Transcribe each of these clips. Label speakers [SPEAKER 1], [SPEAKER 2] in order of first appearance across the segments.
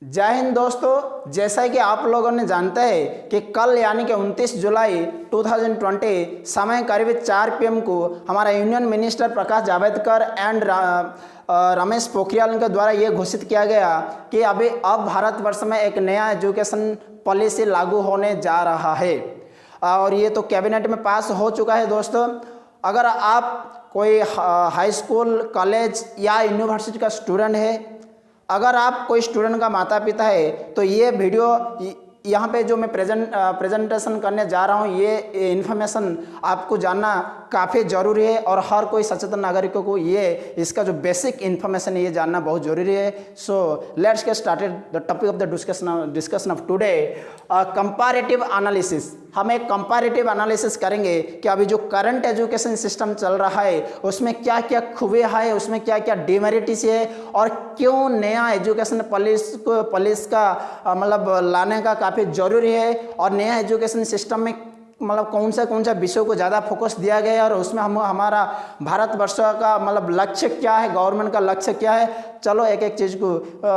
[SPEAKER 1] जय हिंद दोस्तों, जैसा कि आप लोगों ने जानते हैं कि कल यानी कि 29 जुलाई 2020 समय करीब 4 PM को हमारा union minister Prakash Javadekar and Ramesh Pokhriyal के द्वारा ये घोषित किया गया कि अब भारतवर्ष में एक नया एजुकेशन पॉलिसी लागू होने जा रहा है और ये तो कैबिनेट में पास हो चुका है। दोस्तों, अगर आप कोई हाई स्कूल, कॉलेज या यूनिवर्सिटी का स्टूडेंट है, अगर आप कोई स्टूडेंट का माता पिता है तो ये वीडियो यहाँ पे जो मैं प्रेजेंटेशन करने जा रहा हूँ, ये इन्फॉर्मेशन आपको जानना काफ़ी ज़रूरी है और हर कोई सचेतन नागरिकों को ये इसका जो बेसिक इन्फॉर्मेशन है ये जानना बहुत ज़रूरी है। So let's get started the topic of the discussion of today, comparative analysis. हम एक कंपैरेटिव एनालिसिस करेंगे कि अभी जो करंट एजुकेशन सिस्टम चल रहा है उसमें क्या क्या खूबियाँ है, उसमें क्या क्या डिमेरिट्स है और क्यों नया एजुकेशन पॉलिसी का मतलब लाने का काफ़ी ज़रूरी है और नया एजुकेशन सिस्टम में मतलब कौन सा विषयों को ज़्यादा फोकस दिया गया है और उसमें हमारा भारतवर्ष का मतलब लक्ष्य क्या है, गवर्नमेंट का लक्ष्य क्या है। चलो एक एक चीज़ को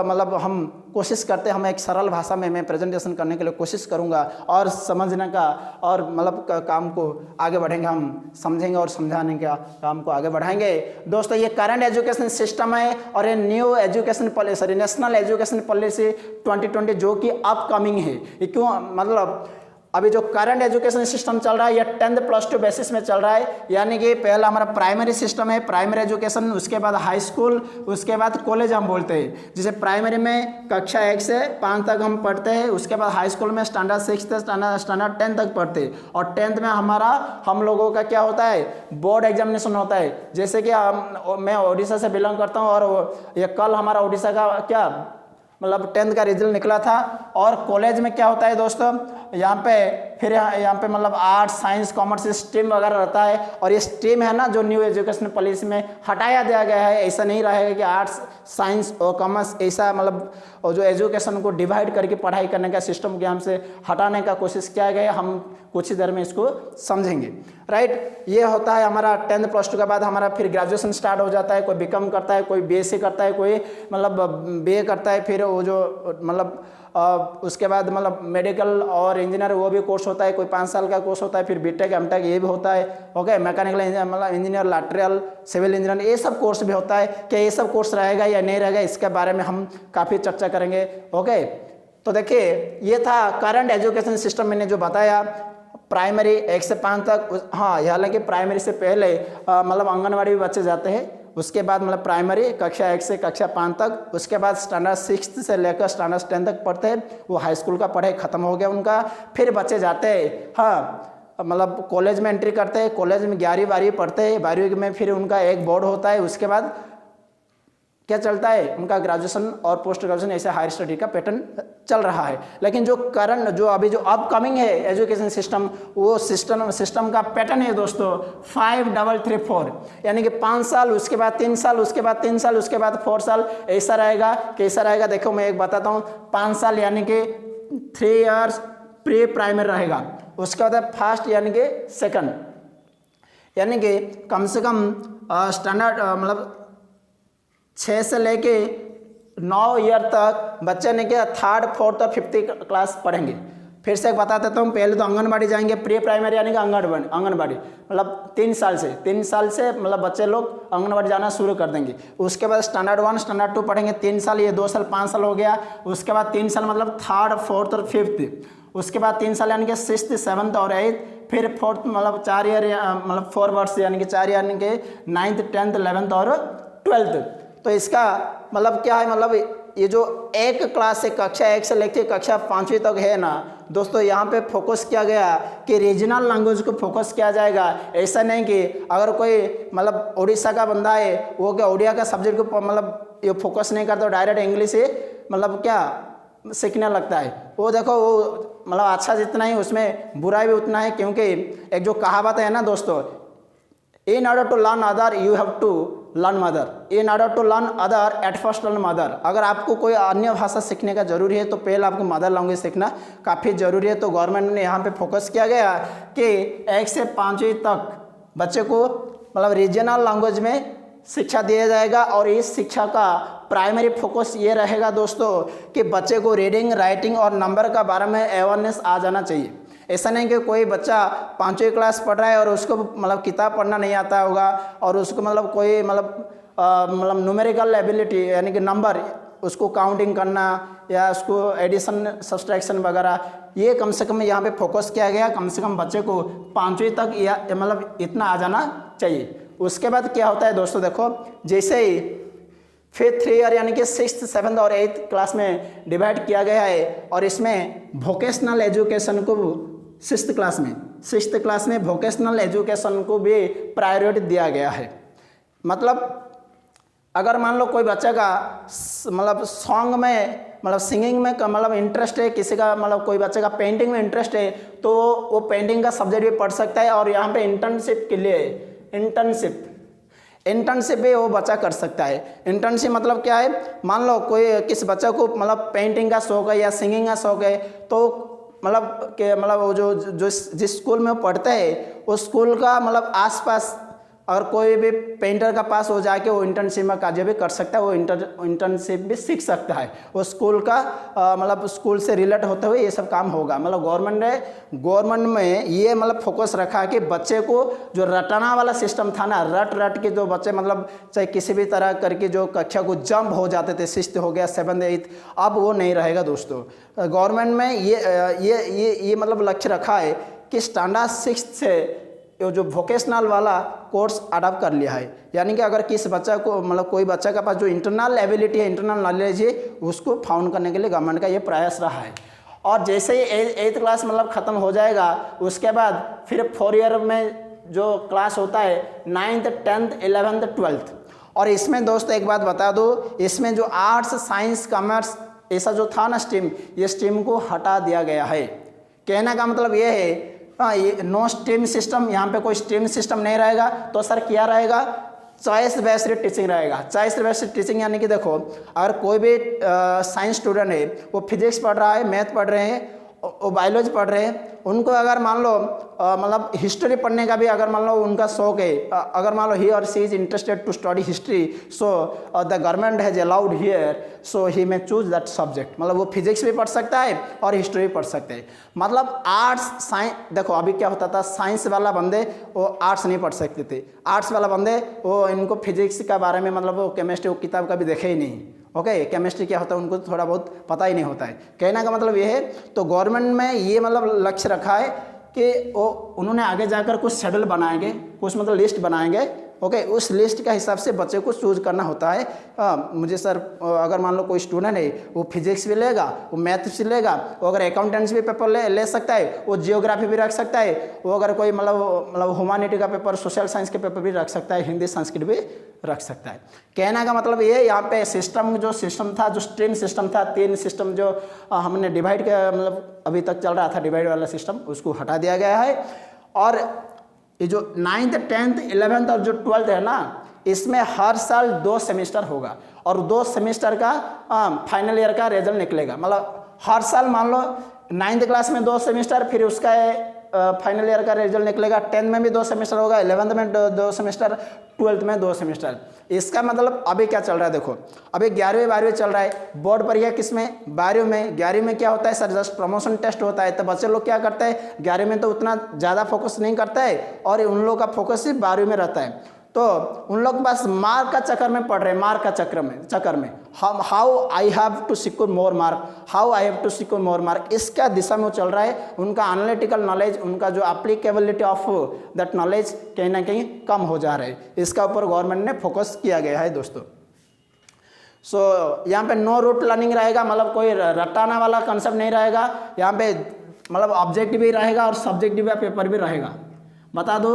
[SPEAKER 1] मतलब हम कोशिश करते हैं, हम एक सरल भाषा में मैं प्रेजेंटेशन करने के लिए कोशिश करूंगा और समझने का और मतलब काम को आगे बढ़ेंगे, हम समझेंगे और समझाने का काम को आगे बढ़ाएंगे। दोस्तों, ये करंट एजुकेशन सिस्टम है और ये new education policy, national education policy 2020 जो कि अपकमिंग है। ये क्यों, मतलब अभी जो करंट एजुकेशन सिस्टम चल रहा है ये 10th प्लस 2 बेसिस में चल रहा है, यानी कि पहला हमारा प्राइमरी सिस्टम है, प्राइमरी एजुकेशन, उसके बाद हाई स्कूल, उसके बाद कॉलेज हम बोलते हैं। जैसे प्राइमरी में कक्षा 1 से 5 तक हम पढ़ते हैं, उसके बाद हाई स्कूल में स्टैंडर्ड 6 से स्टैंडर्ड 10 तक पढ़ते हैं और 10th में हम लोगों का क्या होता है, बोर्ड एग्जामिनेशन होता है। जैसे कि मैं उड़ीसा से बिलोंग करता हूँ और ये कल हमारा उड़ीसा का क्या मतलब 10th का रिजल्ट निकला था। और कॉलेज में क्या होता है दोस्तों, यहाँ पे मतलब आर्ट्स, साइंस, कॉमर्स स्ट्रीम वगैरह रहता है और ये स्ट्रीम है ना जो न्यू एजुकेशन पॉलिसी में हटाया दिया गया है। ऐसा नहीं रहेगा कि आर्ट्स, साइंस और कॉमर्स ऐसा मतलब जो एजुकेशन को डिवाइड करके पढ़ाई करने का सिस्टम के हमसे हटाने का कोशिश किया गया है। हम कुछ ही देर में इसको समझेंगे, राइट। ये होता है हमारा 10th प्लस 2 के बाद हमारा फिर ग्रेजुएशन स्टार्ट हो जाता है। कोई बीकॉम करता है, कोई बीएससी करता है, कोई मतलब बीए करता है, फिर वो जो मतलब उसके बाद मतलब मेडिकल और इंजीनियर वो भी कोर्स होता है, कोई 5 साल का कोर्स होता है, फिर बीटेक, एमटेक ये भी होता है। ओके, मैकेनिकल इंजीनियर मतलब इंजीनियर, लैटरल, सिविल इंजीनियर, ये सब कोर्स भी होता है। क्या ये सब कोर्स रहेगा या नहीं रहेगा, इसके बारे में हम काफ़ी चर्चा करेंगे। ओके, तो देखिए ये था करंट एजुकेशन सिस्टम, मैंने जो बताया प्राइमरी 1 से 5 तक। हाँ, हालांकि प्राइमरी से पहले मतलब आंगनवाड़ी भी बच्चे जाते हैं, उसके बाद मतलब प्राइमरी कक्षा 1 से कक्षा 5 तक, उसके बाद स्टैंडर्ड 6 से लेकर स्टैंडर्ड 10 तक पढ़ते हैं। वो हाई स्कूल का पढ़ाई खत्म हो गया उनका। फिर बच्चे जाते हैं हाँ मतलब कॉलेज में एंट्री करते हैं। कॉलेज में 11वीं 12वीं पढ़ते हैं, 12वीं में फिर उनका एक बोर्ड होता है। उसके बाद क्या चलता है, उनका ग्रेजुएशन और पोस्ट ग्रेजुएशन, ऐसे हायर स्टडी का पैटर्न चल रहा है। लेकिन जो करंट जो अभी जो अपकमिंग है एजुकेशन सिस्टम, वो सिस्टम का पैटर्न है दोस्तों 5-3-3-4, यानी कि 5 साल, उसके बाद 3 साल, उसके बाद 3 साल, उसके बाद 4 साल, ऐसा रहेगा। कैसा रहेगा देखो मैं एक बताता हूँ। 5 साल यानी कि 3 years प्री प्राइमरी रहेगा, उसके बाद फर्स्ट यानी कि सेकंड, यानी कि कम से कम स्टैंडर्ड मतलब 6 से लेके 9 ईयर तक बच्चे ने क्या 3rd, 4th और 5th क्लास पढ़ेंगे। फिर से बता देता हूँ, पहले तो आंगनबाड़ी जाएंगे, प्री प्राइमरी यानी कि आंगनबाड़ी मतलब 3 साल से मतलब बच्चे लोग आंगनबाड़ी जाना शुरू कर देंगे। उसके बाद स्टैंडर्ड 1, स्टैंडर्ड 2 पढ़ेंगे 3 साल, ये 2 साल 5 साल हो गया। उसके बाद 3 साल मतलब 3rd, 4th और 5th, उसके बाद 3 साल यानी कि 6th, 7th और 8th, फिर 4th मतलब 4 ईयर मतलब 4 वर्ष यानी कि 4 यानी कि 9th, 10th, 11th और 12th। तो इसका मतलब क्या है, मतलब ये जो एक क्लास से कक्षा 1 से लेकर कक्षा 5वीं तक है ना दोस्तों, यहाँ पे फोकस किया गया कि रीजनल लैंग्वेज को फोकस किया जाएगा। ऐसा नहीं कि अगर कोई मतलब उड़ीसा का बंदा है वो क्या उड़िया का सब्जेक्ट को मतलब ये फोकस नहीं करता, डायरेक्ट इंग्लिश से मतलब क्या सीखने लगता है। वो देखो वो मतलब अच्छा जितना ही उसमें बुराई भी उतना है, क्योंकि एक जो कहावत है ना दोस्तों, in order to learn other you have to learn mother, in order to learn other at first learn mother. अगर आपको कोई अन्य भाषा सीखने का जरूरी है तो पहले आपको मदर लैंग्वेज सीखना काफ़ी जरूरी है। तो गवर्नमेंट ने यहाँ पे फोकस किया गया कि 1 से 5वीं तक बच्चे को मतलब रीजनल लैंग्वेज में शिक्षा दिया जाएगा। और इस शिक्षा का प्राइमरी फोकस ये रहेगा दोस्तों कि बच्चे को रीडिंग, राइटिंग और नंबर का बारे में अवेयरनेस आ जाना चाहिए। ऐसा नहीं कि कोई बच्चा 5वीं क्लास पढ़ रहा है और उसको मतलब किताब पढ़ना नहीं आता होगा और उसको मतलब कोई मतलब न्यूमेरिकल एबिलिटी यानी कि नंबर, उसको काउंटिंग करना या उसको एडिशन, सब्सट्रैक्शन वगैरह, ये कम से कम यहाँ पे फोकस किया गया। कम से कम बच्चे को 5वीं तक या मतलब इतना आ जाना चाहिए। उसके बाद क्या होता है दोस्तों, देखो जैसे ही 5th ईयर यानी कि 6th, 7th और 8th क्लास में डिवाइड किया गया है और इसमें वोकेशनल एजुकेशन को 6th क्लास में वोकेशनल एजुकेशन को भी प्रायोरिटी दिया गया है। मतलब अगर मान लो कोई बच्चे का मतलब सॉन्ग में मतलब सिंगिंग में मतलब इंटरेस्ट है, किसी का मतलब कोई बच्चे का पेंटिंग में इंटरेस्ट है तो वो पेंटिंग का सब्जेक्ट भी पढ़ सकता है। और यहाँ पे इंटर्नशिप के लिए इंटर्नशिप भी वो बच्चा कर सकता है। इंटर्नशिप मतलब क्या है, मान लो कोई किस बच्चे को मतलब पेंटिंग का शौक है या सिंगिंग का शौक है तो मतलब कि मतलब वो जो जिस स्कूल में वो पढ़ते हैं उस स्कूल का मतलब आसपास और कोई भी पेंटर का पास हो जाके वो इंटर्नशिप में कार्य भी कर सकता है, वो इंटर्नशिप भी सीख सकता है। वो स्कूल का मतलब स्कूल से रिलेट होते हुए ये सब काम होगा। मतलब गवर्नमेंट में ये मतलब फोकस रखा है कि बच्चे को जो रटाना वाला सिस्टम था ना, रट के जो बच्चे मतलब चाहे किसी भी तरह करके जो कक्षा को जंप हो जाते थे, 6th हो गया 7th 8th, अब वो नहीं रहेगा दोस्तों। गवर्नमेंट में ये मतलब लक्ष्य रखा है कि स्टैंडर्ड 6th से जो वोकेशनल वाला कोर्स अडॉप्ट कर लिया है। यानी कि अगर किस बच्चा को मतलब कोई बच्चा के पास जो इंटरनल एबिलिटी है, इंटरनल नॉलेज है, उसको फाउंड करने के लिए गवर्नमेंट का ये प्रयास रहा है। और जैसे ही 8th क्लास मतलब ख़त्म हो जाएगा उसके बाद फिर 4 ईयर में जो क्लास होता है 9th 10th 11th 12th। और इसमें दोस्तों एक बात बता दो, इसमें जो आर्ट्स, साइंस, कॉमर्स ऐसा जो था ना स्ट्रीम, ये स्ट्रीम को हटा दिया गया है। कहने का मतलब ये है ये नो स्ट्रीम सिस्टम, यहाँ पे कोई स्ट्रीम सिस्टम नहीं रहेगा। तो सर क्या रहेगा, चॉइस बेस्ड टीचिंग रहेगा। चॉइस बेस्ड टीचिंग यानी कि देखो अगर कोई भी साइंस स्टूडेंट है, वो फिजिक्स पढ़ रहा है, मैथ पढ़ रहे हैं, वो बायोलॉजी पढ़ रहे हैं, उनको अगर मान लो मतलब हिस्ट्री पढ़ने का भी अगर मान लो उनका शौक है, अगर मान लो ही और she is interested to study history, so the government has allowed here, so he may choose that subject. मतलब वो फिजिक्स भी पढ़ सकता है और हिस्ट्री भी पढ़ सकते हैं। मतलब आर्ट्स साइंस, देखो अभी क्या होता था, साइंस वाला बंदे वो आर्ट्स नहीं पढ़ सकते थे, आर्ट्स वाला बंदे वो इनको फिजिक्स का बारे में मतलब वो केमिस्ट्री वो किताब का भी देखे ही नहीं। ओके, केमिस्ट्री क्या होता है उनको थोड़ा बहुत पता ही नहीं होता है। कहने का मतलब ये है, तो गवर्नमेंट में ये मतलब लक्ष्य रखा है कि वो उन्होंने आगे जाकर कुछ शेड्यूल बनाएंगे, कुछ मतलब लिस्ट बनाएंगे। ओके, उस लिस्ट के हिसाब से बच्चे को चूज करना होता है। मुझे सर अगर मान लो कोई स्टूडेंट है वो फिजिक्स भी लेगा, वो मैथ्स भी लेगा, वो अगर अकाउंटेंट्स भी पेपर ले सकता है, वो जियोग्राफी भी रख सकता है, वो अगर कोई मतलब ह्यूमैनिटी का पेपर, सोशल साइंस के पेपर भी रख सकता है, हिंदी संस्कृत भी रख सकता है। कहने का मतलब ये, यहाँ पे सिस्टम था, जो स्ट्रीम सिस्टम था, 3 सिस्टम जो हमने डिवाइड किया मतलब अभी तक चल रहा था डिवाइड वाला सिस्टम, उसको हटा दिया गया है। और ये जो 9th 10th 11th और जो 12th है ना, इसमें हर साल 2 सेमेस्टर होगा और 2 सेमेस्टर का फाइनल ईयर का रिजल्ट निकलेगा। मतलब हर साल मान लो 9th क्लास में 2 सेमेस्टर, फिर उसका फाइनल ईयर का रिजल्ट निकलेगा। 10th में भी 2 सेमेस्टर होगा, 11th में 2 सेमेस्टर, 12th में 2 सेमेस्टर। इसका मतलब अभी क्या चल रहा है, देखो अभी 11वीं 12वीं चल रहा है, बोर्ड परीक्षा किसमें, 12वीं में। 11वीं में क्या होता है सर, जस्ट प्रमोशन टेस्ट होता है। तो बच्चे लोग क्या करते हैं, 11वीं में तो उतना ज़्यादा फोकस नहीं करता है और उन लोग का फोकस सिर्फ 12वीं में रहता है। तो उन लोग बस मार्क का चक्कर में पढ़ रहे हैं, मार्क का चक्कर में how I have to secure more mark, इसका दिशा में वो चल रहा है। उनका एनालिटिकल नॉलेज, उनका जो एप्लीकेबिलिटी ऑफ दैट नॉलेज कहीं ना कहीं कम हो जा रहा है। इसका ऊपर गवर्नमेंट ने फोकस किया गया है दोस्तों। सो यहाँ पे नो रूट लर्निंग रहेगा, मतलब कोई रटाना वाला कंसेप्ट नहीं रहेगा। यहाँ पे मतलब ऑब्जेक्ट भी रहेगा और सब्जेक्टिव पेपर भी रहेगा। बता दो,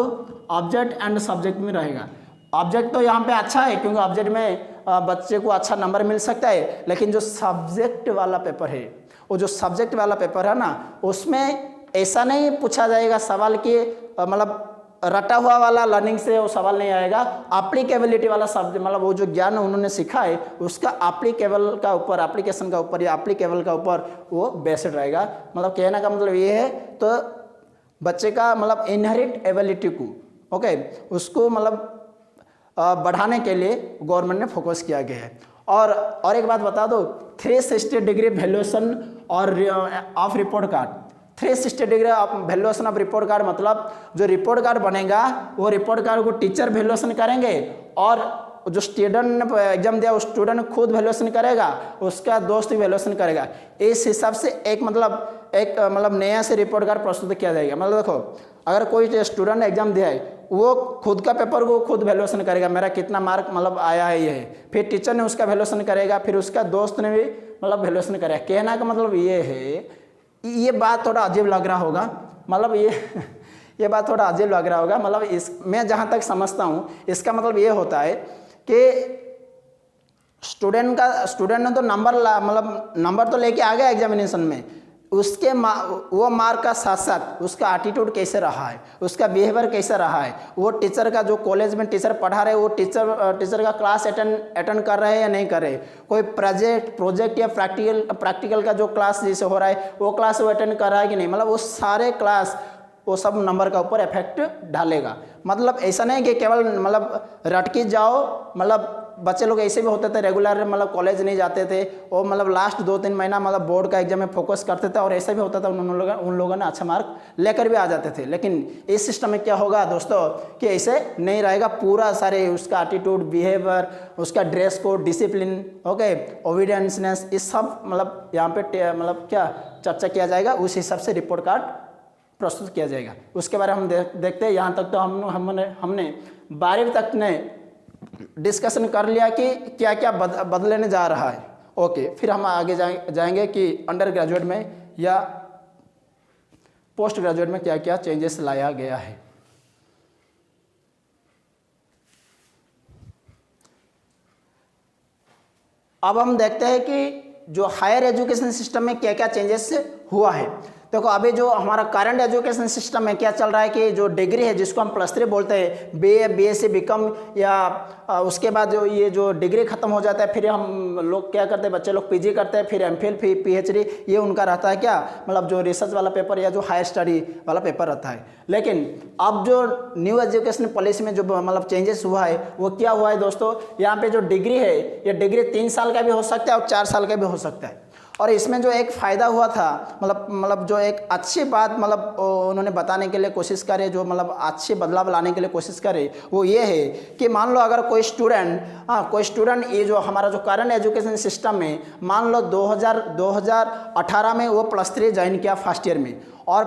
[SPEAKER 1] ऑब्जेक्ट एंड सब्जेक्ट में रहेगा। ऑब्जेक्ट तो यहाँ पे अच्छा है क्योंकि ऑब्जेक्ट में बच्चे को अच्छा नंबर मिल सकता है, लेकिन जो सब्जेक्ट वाला पेपर है, वो जो सब्जेक्ट वाला पेपर है ना, उसमें ऐसा नहीं पूछा जाएगा सवाल कि मतलब रटा हुआ वाला लर्निंग से वो सवाल नहीं आएगा। एप्लीकेबिलिटी वाला सब्जेक्ट, मतलब वो जो ज्ञान उन्होंने सीखा है उसका एप्लीकेबल का ऊपर, एप्लीकेशन का ऊपर या एप्लीकेबल का ऊपर वो बेस्ड रहेगा। मतलब कहने का मतलब ये है, तो बच्चे का मतलब इनहेरिट एबिलिटी को, ओके, उसको मतलब बढ़ाने के लिए गवर्नमेंट ने फोकस किया गया है। और एक बात बता दो, 360 डिग्री वैल्यूएशन और of report card. 360 degree valuation of report card मतलब जो रिपोर्ट कार्ड बनेगा वो रिपोर्ट कार्ड को टीचर वैल्यूएशन करेंगे और जो स्टूडेंट ने एग्जाम दिया उस स्टूडेंट खुद वैल्यूएशन करेगा, उसका दोस्त भी वैल्यूएशन करेगा। इस हिसाब से एक नया से रिपोर्ट कार्ड प्रस्तुत किया जाएगा। मतलब देखो, अगर कोई स्टूडेंट एग्जाम दिया है वो खुद का पेपर को खुद वैल्यूएशन करेगा, मेरा कितना मार्क आया है ये है, फिर टीचर ने उसका वैल्यूएशन करेगा, फिर उसका दोस्त ने भी वैल्यूएशन करेगा। कहना का मतलब ये है, ये बात थोड़ा अजीब लग रहा होगा, ये बात थोड़ा अजीब लग रहा होगा। मैं जहाँ तक समझता हूँ इसका मतलब ये होता है कि स्टूडेंट ने तो नंबर तो लेके आ गया एग्जामिनेशन में, उसके वो मार्क का साथ साथ उसका एटीट्यूड कैसे रहा है, उसका बिहेवियर कैसे रहा है, वो टीचर का जो कॉलेज में टीचर पढ़ा रहे वो टीचर का क्लास अटेंड कर रहे हैं या नहीं कर रहे, कोई प्रोजेक्ट या प्रैक्टिकल का जो क्लास जैसे हो रहा है वो क्लास वो अटेंड कर रहा है कि नहीं, वो सारे क्लास वो सब नंबर का ऊपर इफेक्ट डालेगा। ऐसा नहीं कि केवल रटके जाओ, बच्चे लोग ऐसे भी होते थे रेगुलर कॉलेज नहीं जाते थे, वो लास्ट 2-3 महीना बोर्ड का एग्जाम में फोकस करते थे और ऐसा भी होता था उन लोगों ने अच्छा मार्क लेकर भी आ जाते थे। लेकिन इस सिस्टम में क्या होगा दोस्तों कि ऐसे नहीं रहेगा, पूरा सारे उसका एटीट्यूड, बिहेवियर, उसका ड्रेस कोड, डिसिप्लिन, ओके, ओबीडियंसनेस, इस सब यहाँ पे क्या चर्चा किया जाएगा, उस हिसाब से रिपोर्ट कार्ड प्रस्तुत किया जाएगा। उसके बारे में हम देखते हैं। यहाँ तक तो हमने 12वीं तक ने डिस्कशन कर लिया कि क्या क्या बदलने जा रहा है। ओके, फिर हम आगे जाएंगे कि अंडर ग्रेजुएट में या पोस्ट ग्रेजुएट में क्या क्या चेंजेस लाया गया है। अब हम देखते हैं कि जो हायर एजुकेशन सिस्टम में क्या क्या चेंजेस हुआ है। देखो, अभी जो हमारा करंट एजुकेशन सिस्टम में क्या चल रहा है कि जो डिग्री है जिसको हम +3 बोलते हैं, BA, BSc, BCom या उसके बाद जो ये जो डिग्री खत्म हो जाता है फिर हम लोग क्या करते हैं, बच्चे लोग PG करते हैं, फिर MPhil, फिर PhD, ये उनका रहता है क्या जो रिसर्च वाला पेपर या जो हायर स्टडी वाला पेपर रहता है। लेकिन अब जो न्यू एजुकेशन पॉलिसी में जो चेंजेस हुआ है वो क्या हुआ है दोस्तों, यहाँ पे जो डिग्री है ये डिग्री 3 साल का भी हो सकता है और 4 साल का भी हो सकता है। और इसमें जो एक फ़ायदा हुआ था, जो एक अच्छी बात उन्होंने बताने के लिए कोशिश करे, जो अच्छे बदलाव लाने के लिए कोशिश करे, वो ये है कि मान लो अगर कोई स्टूडेंट ये जो हमारा जो करंट एजुकेशन सिस्टम में मान लो 2018 में वो +3 ज्वाइन किया फर्स्ट ईयर में, और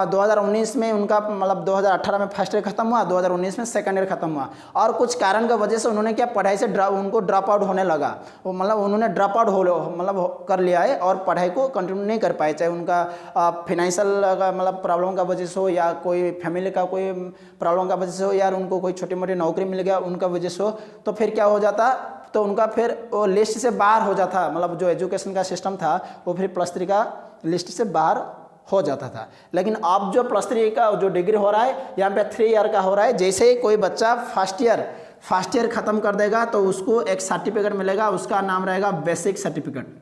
[SPEAKER 1] 2019 में उनका 2018 में फर्स्ट ईयर खत्म हुआ, 2019 में सेकंड ईयर खत्म हुआ, और कुछ कारण की वजह से उन्होंने क्या पढ़ाई से उनको ड्रॉप आउट होने लगा, वो उन्होंने ड्रॉप आउट कर लिया है और पढ़ाई को कंटिन्यू नहीं कर पाए, चाहे उनका फिनेंशियल का प्रॉब्लम का वजह से हो या कोई फैमिली का कोई प्रॉब्लम का वजह से हो, या उनको कोई छोटी मोटी नौकरी मिल गया उनका वजह से हो, तो फिर क्या हो जाता, तो उनका फिर वो लिस्ट से बाहर हो जाता, जो एजुकेशन का सिस्टम था वो फिर +3 का लिस्ट से बाहर हो जाता था। लेकिन अब जो +3 का जो डिग्री हो रहा है यहाँ पे 3 ईयर का हो रहा है। जैसे ही कोई बच्चा फर्स्ट ईयर ख़त्म कर देगा तो उसको एक सर्टिफिकेट मिलेगा, उसका नाम रहेगा बेसिक सर्टिफिकेट।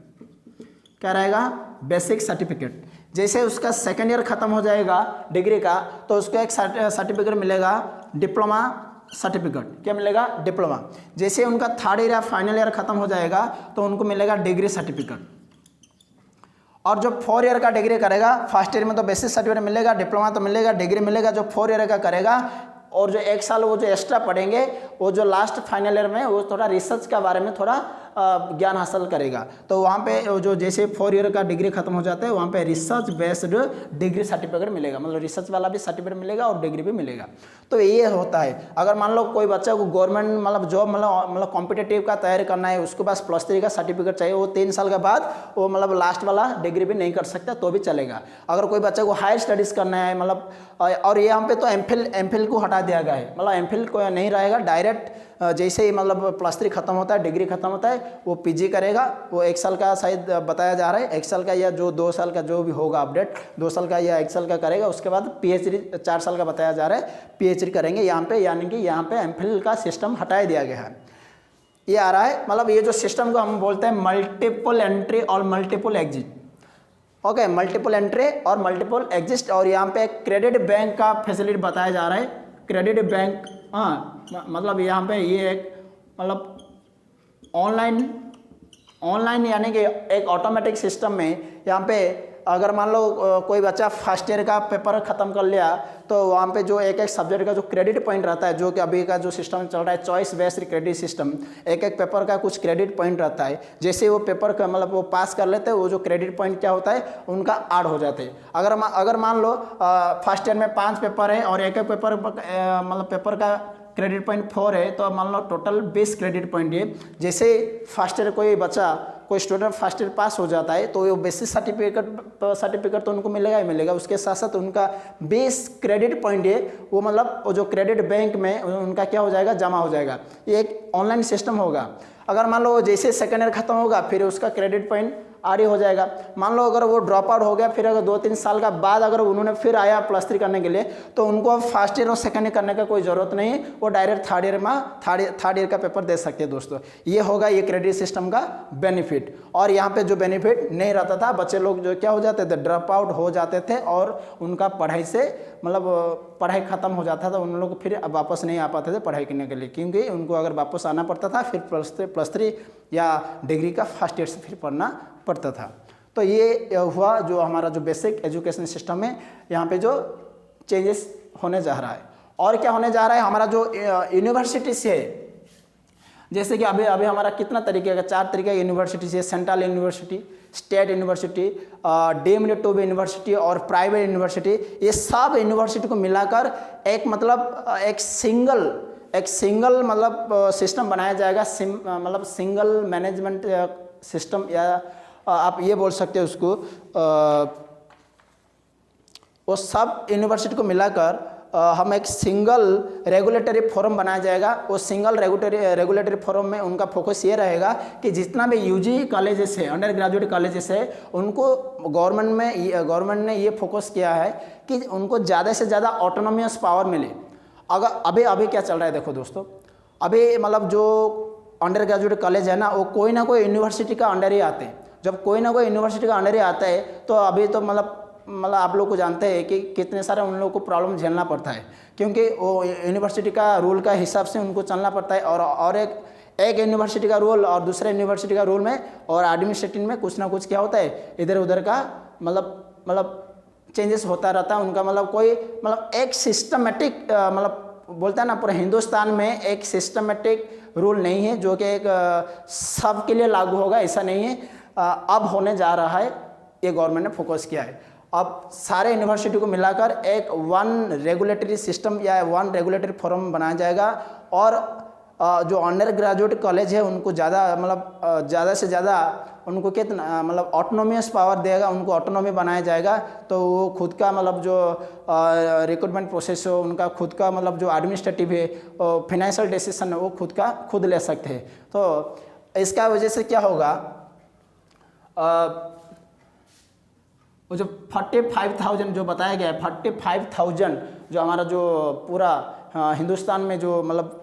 [SPEAKER 1] क्या रहेगा? Basic certificate. जैसे उसका सेकेंड ईयर ख़त्म हो जाएगा डिग्री का तो उसको एक सर्टिफिकेट मिलेगा, डिप्लोमा सर्टिफिकेट। क्या मिलेगा? डिप्लोमा। जैसे उनका थर्ड ईयर या फाइनल ईयर ख़त्म हो जाएगा तो उनको मिलेगा डिग्री सर्टिफिकेट। और जो 4 ईयर का डिग्री करेगा, फर्स्ट ईयर में तो बेसिक सर्टिफिकेट मिलेगा, डिप्लोमा तो मिलेगा, डिग्री मिलेगा। जो 4 ईयर का करेगा और जो 1 साल वो जो एक्स्ट्रा पढ़ेंगे, वो जो लास्ट फाइनल ईयर में वो थोड़ा रिसर्च के बारे में थोड़ा ज्ञान हासिल करेगा। तो वहाँ पे जो जैसे 4 ईयर का डिग्री खत्म हो जाता है वहाँ पे रिसर्च बेस्ड डिग्री सर्टिफिकेट मिलेगा, रिसर्च वाला भी सर्टिफिकेट मिलेगा और डिग्री भी मिलेगा। तो ये होता है। अगर मान लो कोई बच्चा को गवर्नमेंट जॉब कॉम्पिटिटिव का तैयारी करना है, उसके पास +3 का सर्टिफिकेट चाहिए, वो 3 साल के बाद वो लास्ट वाला डिग्री भी नहीं कर सकता तो भी चलेगा। अगर कोई बच्चा को हायर स्टडीज़ करना है और यहाँ पे तो एमफिल को हटा दिया गया है, एमफिल को नहीं रहेगा, डायरेक्ट जैसे ही +3 खत्म होता है, डिग्री खत्म होता है, वो पीजी करेगा। वो 1 साल का शायद बताया जा रहा है, 1 साल का या जो 2 साल का जो भी होगा अपडेट, 2 साल का या 1 साल का करेगा। उसके बाद पीएचडी 4 साल का बताया जा रहा है, पीएचडी करेंगे यहाँ पे। यानी कि यहाँ पे एमफिल का सिस्टम हटा दिया गया है। ये आ रहा है, ये जो सिस्टम को हम बोलते हैं मल्टीपल एंट्री और multiple exit. Okay, multiple entry और मल्टीपल एग्जिट। और यहाँ पे क्रेडिट बैंक का फैसिलिटी बताया जा रहा है। क्रेडिट बैंक मतलब यहाँ पे ये एक मतलब ऑनलाइन यानी कि एक ऑटोमेटिक सिस्टम में यहाँ पे अगर मान लो कोई बच्चा फर्स्ट ईयर का पेपर ख़त्म कर लिया तो वहाँ पे जो एक एक सब्जेक्ट का जो क्रेडिट पॉइंट रहता है, जो कि अभी का जो सिस्टम चल रहा है चॉइस बेस्ड क्रेडिट सिस्टम, एक एक पेपर का कुछ क्रेडिट पॉइंट रहता है। जैसे वो पेपर का मतलब वो पास कर लेते हैं, वो जो क्रेडिट पॉइंट क्या होता है उनका ऐड हो जाते हैं। अगर मान लो फर्स्ट ईयर में 5 पेपर है और एक एक पेपर मतलब पेपर का क्रेडिट पॉइंट 4 है, तो मान लो टोटल 20 क्रेडिट पॉइंट है। जैसे फर्स्ट ईयर कोई स्टूडेंट फर्स्ट ईयर पास हो जाता है तो वो बेसिस सर्टिफिकेट तो उनको मिलेगा ही मिलेगा, उसके साथ साथ उनका 20 क्रेडिट पॉइंट है वो मतलब वो जो क्रेडिट बैंक में उनका क्या हो जाएगा, जमा हो जाएगा। ये एक ऑनलाइन सिस्टम होगा। अगर मान लो जैसे सेकेंड ईयर खत्म होगा फिर उसका क्रेडिट पॉइंट आर हो जाएगा। मान लो अगर वो ड्रॉप आउट हो गया, फिर अगर 2-3 साल का बाद अगर उन्होंने फिर आया +3 करने के लिए, तो उनको अब फर्स्ट ईयर और सेकंड ईयर करने का कोई ज़रूरत नहीं, वो डायरेक्ट थर्ड ईयर का पेपर दे सकते हैं दोस्तों। ये होगा ये क्रेडिट सिस्टम का बेनिफिट। और यहाँ पे जो बेनिफिट नहीं रहता था, बच्चे लोग जो क्या हो जाते थे, ड्रॉप आउट हो जाते थे और उनका पढ़ाई से मतलब पढ़ाई ख़त्म हो जाता था, उन लोग फिर अब वापस नहीं आ पाते थे पढ़ाई करने के लिए, क्योंकि उनको अगर वापस आना पड़ता था फिर +3 या डिग्री का फर्स्ट ईयर से फिर पढ़ना पड़ता था। तो ये हुआ जो हमारा जो बेसिक एजुकेशन सिस्टम है, यहाँ पे जो चेंजेस होने जा रहा है। और क्या होने जा रहा है, हमारा जो यूनिवर्सिटी से जैसे कि अभी हमारा कितना तरीके का 4 तरीके की यूनिवर्सिटी है, central university, state university, deemed to be university और प्राइवेट यूनिवर्सिटी। ये सब यूनिवर्सिटी को मिलाकर एक मतलब एक सिंगल मतलब सिस्टम बनाया जाएगा, मतलब सिंगल मैनेजमेंट सिस्टम, या आप ये बोल सकते हैं उसको वो सब यूनिवर्सिटी को मिलाकर हम एक सिंगल रेगुलेटरी फोरम बनाया जाएगा। वो सिंगल रेगुलेटरी फोरम में उनका फोकस ये रहेगा कि जितना भी यूजी कॉलेजेस है, अंडर ग्रेजुएट कॉलेजेस है, उनको गवर्नमेंट ने ये फोकस किया है कि उनको ज़्यादा से ज़्यादा ऑटोनोमियस पावर मिले। अगर अभी क्या चल रहा है देखो दोस्तों, अभी मतलब जो अंडर ग्रेजुएट कॉलेज है ना, वो कोई ना कोई यूनिवर्सिटी का अंडर ही आते हैं। जब कोई ना कोई यूनिवर्सिटी का अंडर ही आता है तो अभी तो मतलब आप लोग को जानते हैं कि कितने सारे उन लोगों को प्रॉब्लम झेलना पड़ता है, क्योंकि वो यूनिवर्सिटी का रूल का हिसाब से उनको चलना पड़ता है। और एक यूनिवर्सिटी का रूल और दूसरे यूनिवर्सिटी का रूल में और एडमिनिस्ट्रेटिव में कुछ ना कुछ क्या होता है, इधर उधर का मतलब चेंजेस होता रहता है उनका। मतलब एक सिस्टमेटिक मतलब बोलता है ना, पूरे हिंदुस्तान में एक सिस्टमेटिक रूल नहीं है जो कि एक सब के लिए लागू होगा, ऐसा नहीं है। अब होने जा रहा है, ये गवर्नमेंट ने फोकस किया है। अब सारे यूनिवर्सिटी को मिलाकर एक वन रेगुलेटरी सिस्टम या वन रेगुलेटरी फोरम बनाया जाएगा। और जो अंडर ग्रेजुएट कॉलेज है उनको ज़्यादा से ज़्यादा उनको कितना मतलब ऑटोनोमियस पावर देगा, उनको ऑटोनोमी बनाया जाएगा। तो वो खुद का मतलब जो रिक्रूटमेंट प्रोसेस हो, उनका खुद का मतलब जो एडमिनिस्ट्रेटिव है, फाइनेंशियल डिसीजन है, वो खुद ले सकते हैं। तो इसका वजह से क्या होगा, वो जो 45,000 जो बताया गया है, 45,000 जो हमारा जो पूरा हिंदुस्तान में जो मतलब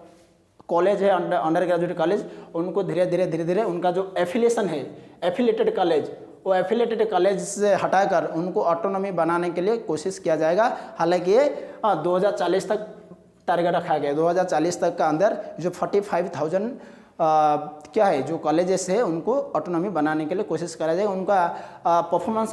[SPEAKER 1] कॉलेज है अंडर ग्रेजुएट कॉलेज, उनको धीरे धीरे उनका जो एफिलिएशन है, एफिलेटेड कॉलेज, वो एफिलेटेड कॉलेज से हटाकर उनको ऑटोनॉमी बनाने के लिए कोशिश किया जाएगा। हालांकि ये 2040 तक टारगेट रखा गया है। 2040 तक का अंदर जो 45,000 क्या है जो कॉलेजेस है उनको ऑटोनॉमी बनाने के लिए कोशिश करा जाएगा। उनका परफॉर्मेंस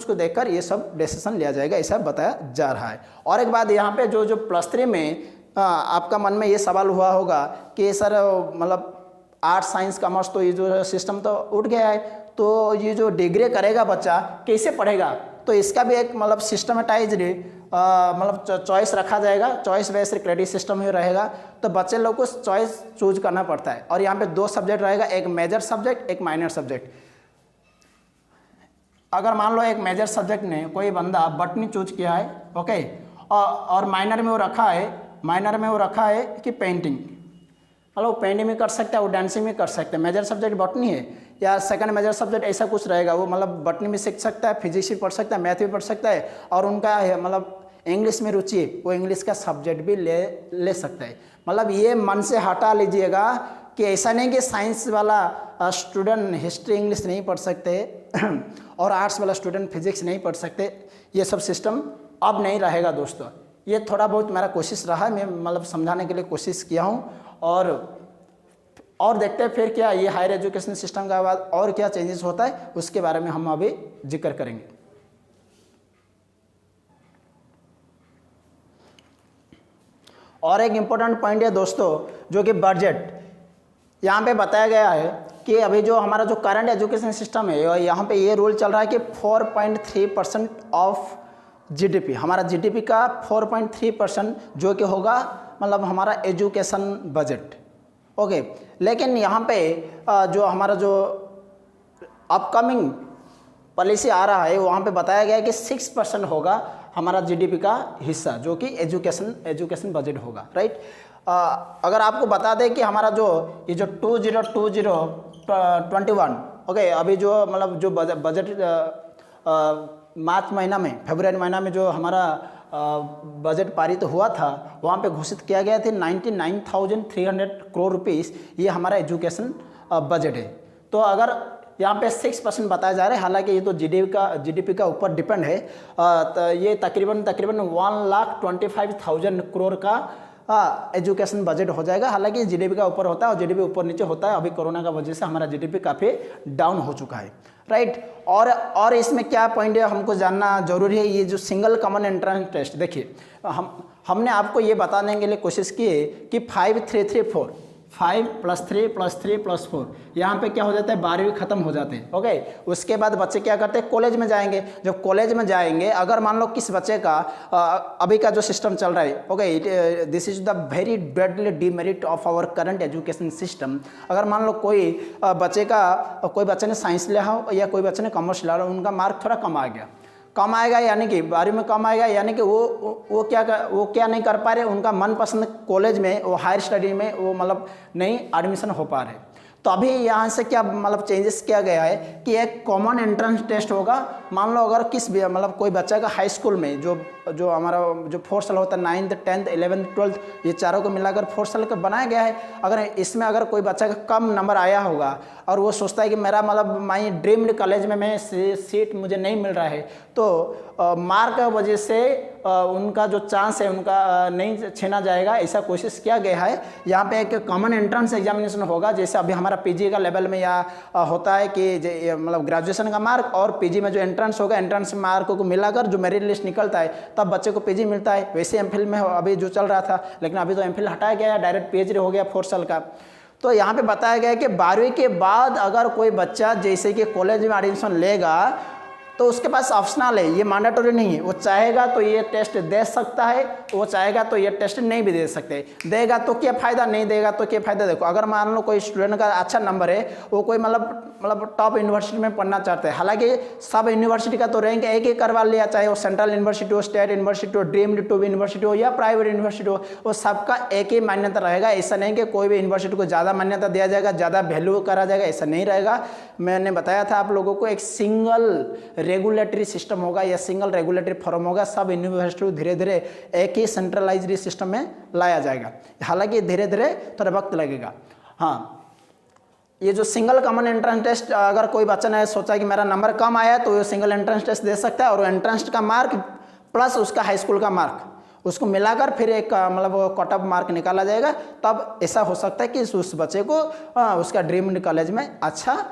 [SPEAKER 1] को देखकर ये सब डिसीजन लिया जाएगा, ऐसा बताया जा रहा है। और एक बात यहाँ पे जो +3 में आपका मन में ये सवाल हुआ होगा कि सर मतलब आर्ट्स साइंस कॉमर्स तो ये जो सिस्टम तो उठ गया है, तो ये जो डिग्री करेगा बच्चा कैसे पढ़ेगा। तो इसका भी एक मतलब सिस्टमेटाइज्ड मतलब चॉइस रखा जाएगा, चॉइस बेस्ड क्रेडिट सिस्टम ही रहेगा। तो बच्चे लोग को चॉइस चूज करना पड़ता है। और यहाँ पे 2 सब्जेक्ट रहेगा, एक मेजर सब्जेक्ट, एक माइनर सब्जेक्ट। अगर मान लो एक मेजर सब्जेक्ट ने कोई बंदा बॉटनी चूज किया है, ओके, और माइनर में वो रखा है कि पेंटिंग, मतलब पेंटिंग में कर सकता है, वो डांसिंग में कर सकता है। मेजर सब्जेक्ट बॉटनी है या सेकंड मेजर सब्जेक्ट ऐसा कुछ रहेगा, वो मतलब बॉटनी भी सीख सकता है, फिजिक्स भी पढ़ सकता है, मैथ भी पढ़ सकता है, और उनका मतलब इंग्लिश में रुचि है, वो इंग्लिश का सब्जेक्ट भी ले सकता है। मतलब ये मन से हटा लीजिएगा कि ऐसा नहीं कि साइंस वाला स्टूडेंट हिस्ट्री इंग्लिश नहीं पढ़ सकते और आर्ट्स वाला स्टूडेंट फिजिक्स नहीं पढ़ सकते, ये सब सिस्टम अब नहीं रहेगा दोस्तों। ये थोड़ा बहुत मेरा कोशिश रहा, मैं मतलब समझाने के लिए कोशिश किया हूँ। और देखते हैं फिर क्या ये हायर एजुकेशन सिस्टम का बाद और क्या चेंजेस होता है, उसके बारे में हम अभी जिक्र करेंगे। और एक इम्पोर्टेंट पॉइंट है दोस्तों, जो कि बजट। यहाँ पे बताया गया है कि अभी जो हमारा जो करंट एजुकेशन सिस्टम है, यहाँ पे ये रूल चल रहा है कि 4.3% ऑफ जीडीपी, हमारा जीडीपी का 4.3% जो कि होगा मतलब हमारा एजुकेशन बजट। ओके, लेकिन यहाँ पे जो हमारा जो अपकमिंग पॉलिसी आ रहा है, वहाँ पे बताया गया है कि 6% होगा हमारा जीडीपी का हिस्सा, जो कि एजुकेशन बजट होगा, राइट। अगर आपको बता दें कि हमारा जो ये जो 2020-21, ओके, अभी जो मतलब जो बजट मार्च महीना में, फरवरी महीना में जो हमारा बजट पारित हुआ था, वहाँ पे घोषित किया गया था 99,300 करोड़ रुपीस, ये हमारा एजुकेशन बजट है। तो अगर यहाँ पे 6% बताया जा रहा है, हालांकि ये तो जीडीपी का ऊपर डिपेंड है, तो ये तकरीबन 1,25,000 करोड़ का एजुकेशन बजट हो जाएगा। हालांकि जीडीपी का ऊपर होता है और जीडीपी ऊपर नीचे होता है। अभी कोरोना का वजह से हमारा जीडीपी काफ़ी डाउन हो चुका है, राइट। और इसमें क्या पॉइंट है हमको जानना जरूरी है, ये जो सिंगल कॉमन एंट्रेंस टेस्ट, देखिए हमने आपको ये बताने के लिए कोशिश की है कि 5-3-3-4, 5 + 3 + 3 + 4, यहाँ पे क्या हो जाता है, 12वीं खत्म हो जाते हैं। ओके, उसके बाद बच्चे क्या करते हैं, कॉलेज में जाएंगे। जब कॉलेज में जाएंगे, अगर मान लो किस बच्चे का अभी का जो सिस्टम चल रहा है, okay, this is the very deadly demerit of our current education system. अगर मान लो कोई बच्चे ने साइंस लिया हो या कोई बच्चे ने कॉमर्स लिया हो, उनका मार्क थोड़ा कम आएगा, यानी कि 12वीं में कम आएगा, यानी कि वो क्या नहीं कर पा रहे, उनका मनपसंद कॉलेज में, वो हायर स्टडी में वो मतलब नहीं एडमिशन हो पा रहे। तो अभी यहाँ से क्या मतलब चेंजेस किया गया है कि एक कॉमन एंट्रेंस टेस्ट होगा। मान लो अगर मतलब कोई बच्चा का हाई स्कूल में जो हमारा जो 4 साल होता है, 9th 10th 11th 12th, ये चारों को मिलाकर 4 साल का बनाया गया है। अगर इसमें अगर कोई बच्चा का कम नंबर आया होगा और वो सोचता है कि मेरा मतलब माई ड्रीम्ड कॉलेज में मैं सीट मुझे नहीं मिल रहा है, तो मार्क की वजह से उनका जो चांस है उनका नहीं छीना जाएगा, ऐसा कोशिश किया गया है। यहाँ पे एक कॉमन एंट्रेंस एग्जामिनेशन होगा, जैसे अभी हमारा पीजी का लेवल में या होता है कि मतलब ग्रेजुएशन का मार्क और पीजी में जो एंट्रेंस होगा, एंट्रेंस मार्क को मिलाकर जो मेरिट लिस्ट निकलता है तब बच्चे को पीजी मिलता है। वैसे एमफिल में अभी जो चल रहा था, लेकिन अभी तो एमफिल हटाया गया है, डायरेक्ट पीएचडी हो गया 4 साल का। तो यहाँ पे बताया गया है कि 12वीं के बाद अगर कोई बच्चा जैसे कि कॉलेज में एडमिशन लेगा तो उसके पास ऑप्शनल है, ये मैंडेटरी नहीं है। वो चाहेगा तो ये टेस्ट दे सकता है, वो चाहेगा तो ये टेस्ट नहीं भी दे सकते। देगा तो क्या फ़ायदा, नहीं देगा तो क्या फ़ायदा। देखो, अगर मान लो कोई स्टूडेंट का अच्छा नंबर है, वो कोई मतलब टॉप यूनिवर्सिटी में पढ़ना चाहते हैं, हालांकि सब यूनिवर्सिटी का तो रैंक एक ही करवा लिया, चाहे वो सेंट्रल यूनिवर्सिटी हो, स्टेट यूनिवर्सिटी हो, ड्रीम्ड टू यूनिवर्सिटी हो या प्राइवेट यूनिवर्सिटी हो, वो सबका एक ही मान्यता रहेगा। ऐसा नहीं कि कोई भी यूनिवर्सिटी को ज़्यादा मान्यता दिया जाएगा, ज़्यादा वैल्यू करा जाएगा, ऐसा नहीं रहेगा। मैंने बताया था आप लोगों को, एक सिंगल रेगुलेटरी सिस्टम होगा या सिंगल रेगुलेटरी फॉर्म होगा। सब यूनिवर्सिटी धीरे धीरे एक ही सेंट्रलाइज्ड सिस्टम में लाया जाएगा, हालांकि धीरे धीरे थोड़ा वक्त लगेगा। हाँ, ये जो सिंगल कॉमन एंट्रेंस टेस्ट, अगर कोई बच्चा ने सोचा कि मेरा नंबर कम आया तो ये सिंगल एंट्रेंस टेस्ट दे सकता है, और एंट्रेंस का मार्क प्लस उसका हाई स्कूल का मार्क, उसको मिलाकर फिर एक मतलब कट ऑफ मार्क निकाला जाएगा। तब ऐसा हो सकता है कि उस बच्चे को उसका ड्रीम्ड कॉलेज में अच्छा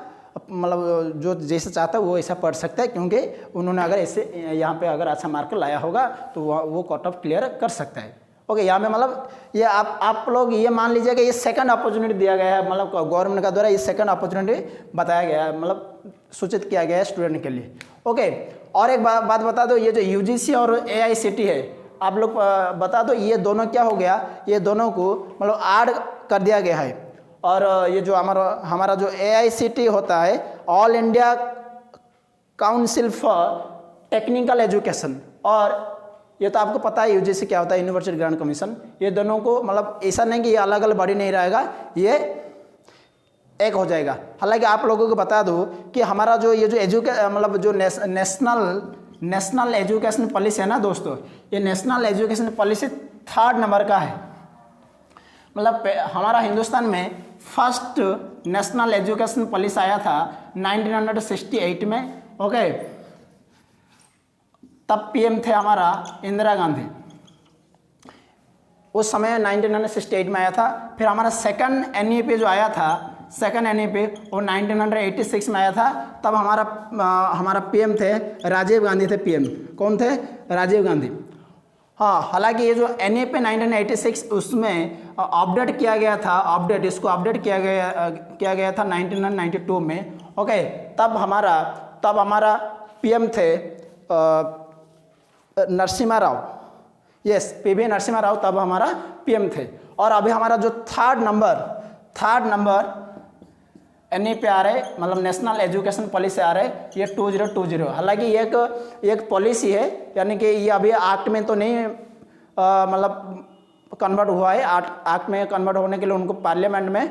[SPEAKER 1] मतलब जो जैसे चाहता है वो ऐसा पढ़ सकता है, क्योंकि उन्होंने अगर ऐसे यहाँ पे अगर अच्छा मार्क लाया होगा तो वो कट ऑफ क्लियर कर सकता है। ओके, यहाँ पे मतलब ये आप लोग ये मान लीजिए कि ये सेकंड अपॉर्चुनिटी दिया गया है, मतलब गवर्नमेंट का द्वारा ये सेकंड अपॉर्चुनिटी बताया गया है, मतलब सूचित किया गया है स्टूडेंट के लिए। ओके, और एक बात बता दो, ये जो यूजीसी और एआईसीटी है, आप लोग बता दो ये दोनों क्या हो गया, ये दोनों को मतलब ऐड कर दिया गया है। और ये जो हमारा जो एआईसीटी होता है, all India council for technical education, और ये तो आपको पता है यूजीसी क्या होता है, यूनिवर्सिटी ग्रांट कमीशन। ये दोनों को मतलब ऐसा नहीं कि ये अलग अलग बॉडी नहीं रहेगा, ये एक हो जाएगा। हालांकि आप लोगों को बता दूं कि हमारा जो ये जो मतलब जो नेशनल एजुकेशन पॉलिसी है ना दोस्तों, ये national education policy 3rd number का है। मतलब हमारा हिंदुस्तान में फर्स्ट नेशनल एजुकेशन पॉलिसी आया था 1968 में। ओके, तब पीएम थे हमारा इंदिरा गांधी, उस समय 1968 में आया था। फिर हमारा सेकंड एनईपी जो आया था, सेकंड एनईपी वो 1986 में आया था। तब हमारा पीएम थे राजीव गांधी थे। पीएम कौन थे? राजीव गांधी। हाँ, हालांकि ये जो एनईपी 1986 उसमें अपडेट किया गया था, इसको अपडेट किया गया था 1992 में। ओके, तब हमारा पीएम थे नरसिम्हा राव। यस, पीवी नरसिम्हा राव तब हमारा पीएम थे। और अभी हमारा जो थर्ड नंबर एनईपी आ रहे, मतलब नेशनल एजुकेशन पॉलिसी आ रहे, ये 2020। हालांकि एक पॉलिसी है, यानी कि ये अभी एक्ट में तो नहीं मतलब कन्वर्ट हुआ है। एक्ट में कन्वर्ट होने के लिए उनको पार्लियामेंट में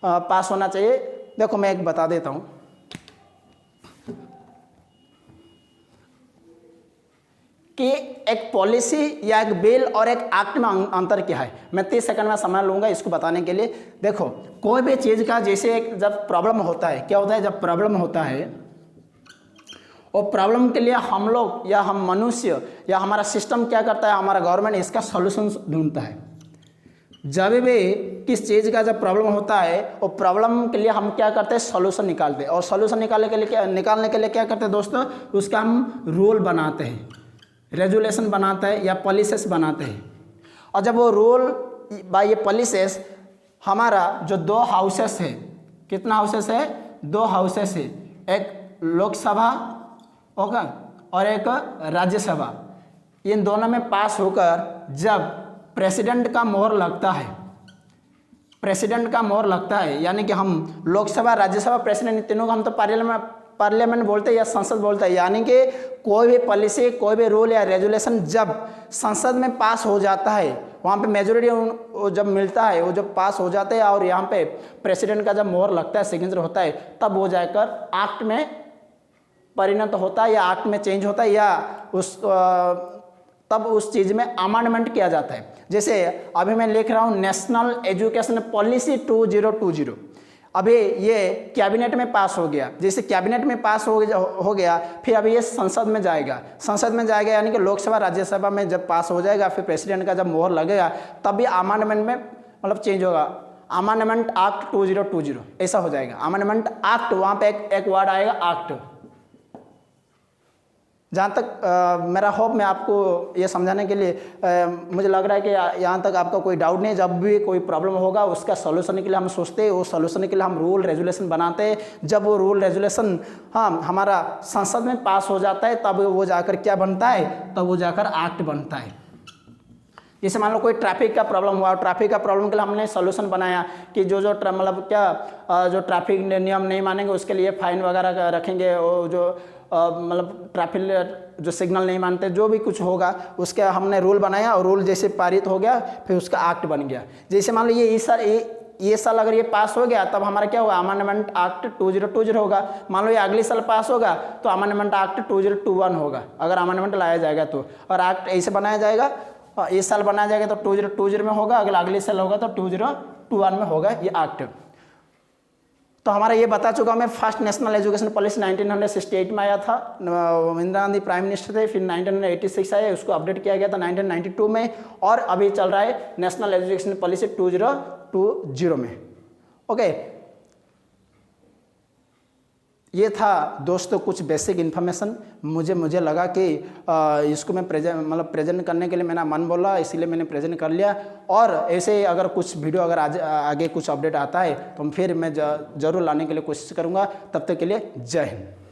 [SPEAKER 1] पास होना चाहिए। देखो मैं एक बता देता हूँ कि एक पॉलिसी या एक बिल और एक एक्ट में अंतर क्या है। मैं 30 सेकंड में समय लूँगा इसको बताने के लिए। देखो, कोई भी चीज़ का जैसे जब प्रॉब्लम होता है, क्या होता है जब प्रॉब्लम होता है, और प्रॉब्लम के लिए हम लोग या हम मनुष्य या हमारा सिस्टम क्या करता है, हमारा गवर्नमेंट इसका सॉल्यूशन ढूंढता है। जब भी किस चीज़ का जब प्रॉब्लम होता है, और प्रॉब्लम के लिए हम क्या करते हैं, सॉल्यूशन निकालते हैं। और सॉल्यूशन निकालने के लिए क्या करते हैं दोस्तों, उसका हम रूल बनाते हैं, रेजुलेशन बनाते हैं या पॉलिसीज बनाते हैं। और जब वो रूल बाय ये पॉलिसीज, हमारा जो 2 हाउसेस है, कितना हाउसेस है, 2 हाउसेस है, एक लोकसभा ओके और एक राज्यसभा, इन दोनों में पास होकर जब प्रेसिडेंट का मोहर लगता है, यानी कि हम लोकसभा, राज्यसभा, प्रेसिडेंट, इन तीनों को हम तो पार्लियामेंट बोलते हैं या संसद बोलते हैं। यानी कि कोई भी पॉलिसी, कोई भी रूल या रेजुलेशन जब संसद में पास हो जाता है, वहाँ पे मेजोरिटी जब मिलता है, वो जब पास हो जाते हैं और यहाँ पे प्रेसिडेंट का जब मोहर लगता है, सिग्नेचर होता है, तब वो जाकर एक्ट में परिणत होता है या एक्ट में चेंज होता है, या तब उस चीज़ में अमेंडमेंट किया जाता है। जैसे अभी मैं लिख रहा हूँ नेशनल एजुकेशन पॉलिसी 2020, अभी ये कैबिनेट में पास हो गया। जैसे कैबिनेट में पास हो गया, फिर अभी ये संसद में जाएगा, यानी कि लोकसभा, राज्यसभा में जब पास हो जाएगा, फिर प्रेसिडेंट का जब मोहर लगेगा, तब भी अमेंडमेंट में मतलब चेंज होगा। अमेंडमेंट एक्ट 2020 ऐसा हो जाएगा। अमेंडमेंट एक्ट, वहाँ पे एक वर्ड आएगा एक्ट। जहाँ तक मेरा होप, मैं आपको ये समझाने के लिए मुझे लग रहा है कि यहाँ तक आपका कोई डाउट नहीं। जब भी कोई प्रॉब्लम होगा, उसका सॉल्यूशन के लिए हम सोचते हैं, वो सॉल्यूशन के लिए हम रूल रेजुलेशन बनाते हैं। जब वो रूल रेजुलेशन हमारा संसद में पास हो जाता है, तब वो जाकर क्या बनता है, तब वो जाकर एक्ट बनता है। जैसे मान लो कोई ट्रैफिक का प्रॉब्लम हुआ, ट्रैफिक का प्रॉब्लम के लिए हमने सॉल्यूशन बनाया कि जो मतलब क्या जो ट्रैफिक नियम नहीं मानेंगे उसके लिए फाइन वगैरह रखेंगे, और जो मतलब ट्रैफिक जो सिग्नल नहीं मानते, जो भी कुछ होगा उसका हमने रूल बनाया, और रूल जैसे पारित हो गया, फिर उसका एक्ट बन गया। जैसे मान लो ये साल अगर ये पास हो गया, तब हमारा क्या होगा, अमेंडमेंट एक्ट 2020 होगा। मान लो ये अगले साल पास होगा, तो अमेंडमेंट एक्ट 2021 होगा, अगर अमेंडमेंट लाया जाएगा तो। और एक्ट ऐसे बनाया जाएगा, इस साल बनाया जाएगा तो 2020 में होगा, अगर अगले साल होगा तो 2021 में होगा ये एक्ट। तो हमारा ये बता चुका मैं, फर्स्ट नेशनल एजुकेशन पॉलिसी 1968 में आया था, इंदिरा गांधी प्राइम मिनिस्टर थे। फिर 1986 आया, उसको अपडेट किया गया था 1992 में, और अभी चल रहा है नेशनल एजुकेशन पॉलिसी 2020 में। ओके, ये था दोस्तों कुछ बेसिक इन्फॉर्मेशन। मुझे लगा कि इसको मैं प्रेजेंट करने के लिए मेरा मन बोला, इसीलिए मैंने प्रेजेंट कर लिया। और ऐसे अगर कुछ वीडियो अगर आगे कुछ अपडेट आता है तो फिर मैं ज़रूर लाने के लिए कोशिश करूँगा। तब तक के लिए जय हिंद।